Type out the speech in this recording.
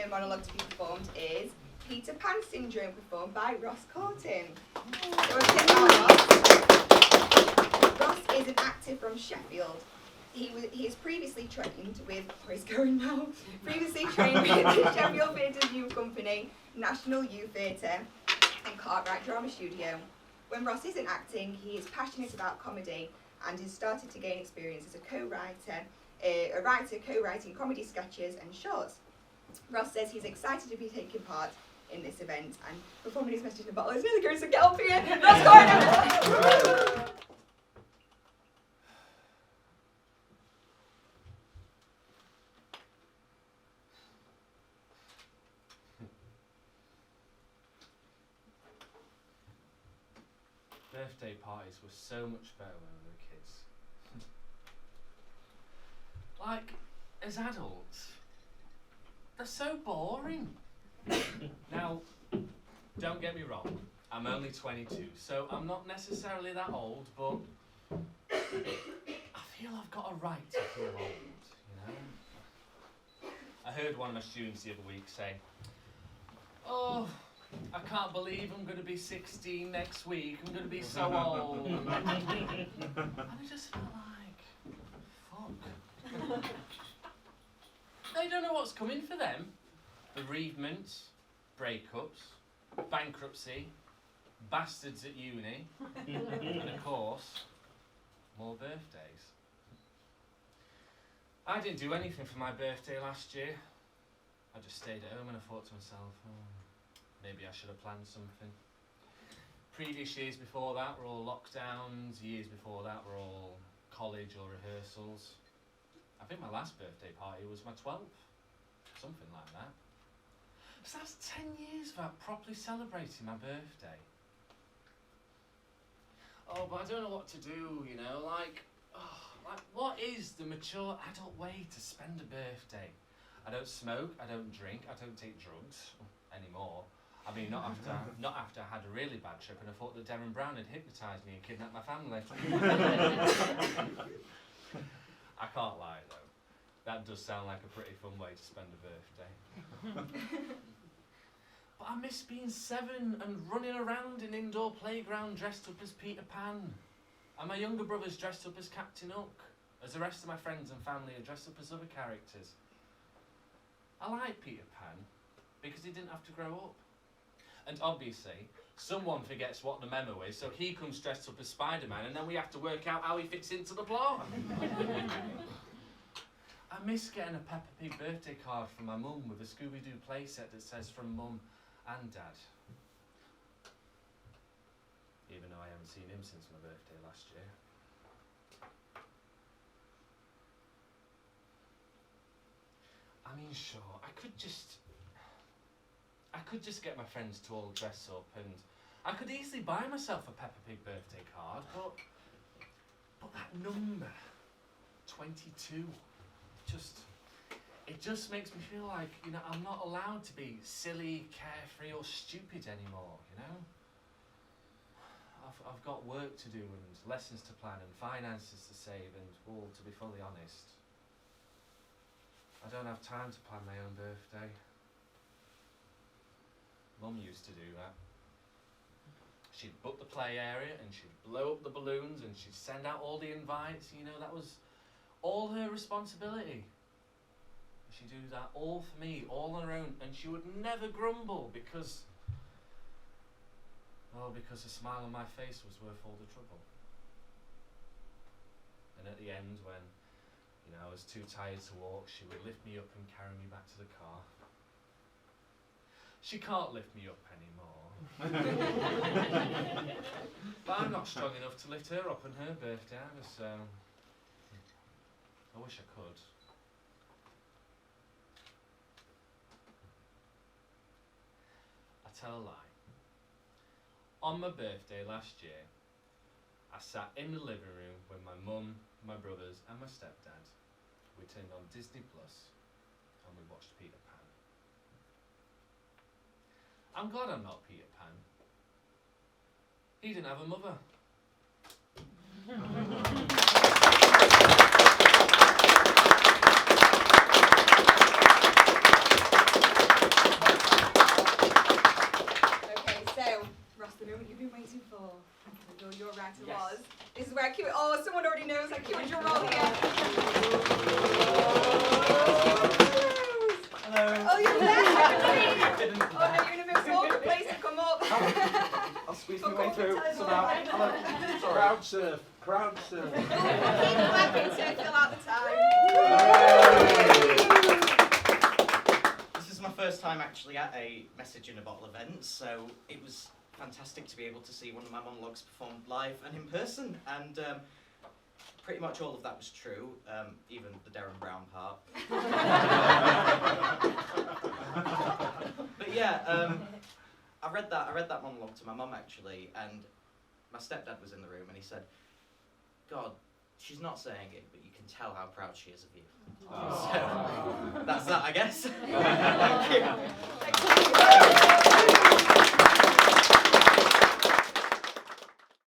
monologue to be performed is Peter Pan Syndrome, performed by Ross Cawton. So a bit about Ross. Ross is an actor from Sheffield. He is previously trained with, where he's going now, previously trained with the Sheffield Theatre Youth Company, National Youth Theatre and Cartwright Drama Studio. When Ross isn't acting, he is passionate about comedy and has started to gain experience as a writer co-writing comedy sketches and shorts. Ross says he's excited to be taking part in this event and performing his message in a bottle. It's really good, so get up here. Ross, go on. Birthday parties were so much better when we were kids. Like, as adults, they're so boring. Now, don't get me wrong, I'm only 22, so I'm not necessarily that old, but I feel I've got a right to feel old, you know? I heard one of my students the other week say, "Oh, I can't believe I'm going to be 16 next week. I'm going to be so old." And I just felt like, fuck. They don't know what's coming for them. Bereavements, breakups, bankruptcy, bastards at uni, and of course, more birthdays. I didn't do anything for my birthday last year. I just stayed at home and I thought to myself, maybe I should have planned something. Previous years before that were all lockdowns, years before that were all college or rehearsals. I think my last birthday party was my 12th, something like that. So that's 10 years without properly celebrating my birthday. Oh, but I don't know what to do, you know, like what is the mature adult way to spend a birthday? I don't smoke, I don't drink, I don't take drugs anymore. I mean, not after I had a really bad trip and I thought that Darren Brown had hypnotised me and kidnapped my family. I can't lie though, that does sound like a pretty fun way to spend a birthday. But I miss being 7 and running around an indoor playground dressed up as Peter Pan. And my younger brother's dressed up as Captain Hook, as the rest of my friends and family are dressed up as other characters. I like Peter Pan because he didn't have to grow up. And obviously, someone forgets what the memo is, so he comes dressed up as Spider-Man, and then we have to work out how he fits into the plot. I miss getting a Peppa Pig birthday card from my mum with a Scooby-Doo playset that says from Mum and Dad. Even though I haven't seen him since my birthday last year. I mean, sure, I could just get my friends to all dress up, and I could easily buy myself a Peppa Pig birthday card, but that number, 22, it just makes me feel like, you know, I'm not allowed to be silly, carefree or stupid anymore, you know? I've got work to do and lessons to plan and finances to save and, well, to be fully honest, I don't have time to plan my own birthday. Mum used to do that. She'd book the play area and she'd blow up the balloons and she'd send out all the invites, you know, that was all her responsibility. She'd do that all for me, all on her own, and she would never grumble because the smile on my face was worth all the trouble. And at the end, when, you know, I was too tired to walk, she would lift me up and carry me back to the car. She can't lift me up anymore. But I'm not strong enough to lift her up on her birthday either, so I wish I could. I tell a lie. On my birthday last year, I sat in the living room with my mum, my brothers and my stepdad. We turned on Disney Plus and we watched Peter Pan. I'm glad I'm not Peter Pan. He didn't have a mother. your writer Yes. was. This is where Q. Oh, someone already knows. Like, cue a drum roll here. Hello. Oh, you're there. Oh no, you're in a bit of an awkward place to come up. I'll squeeze Fuck my way off, through it's somehow. fine. Hello. Sorry. Crowd surf. Crowd surf. Keep clapping to fill out the time. This is my first time actually at a Message in a Bottle event, so it was fantastic to be able to see one of my monologues performed live and in person, and pretty much all of that was true, even the Darren Brown part. But yeah, I read that monologue to my mum actually, and my stepdad was in the room, and he said, "God, she's not saying it, but you can tell how proud she is of you." So that's that, I guess. Thank you.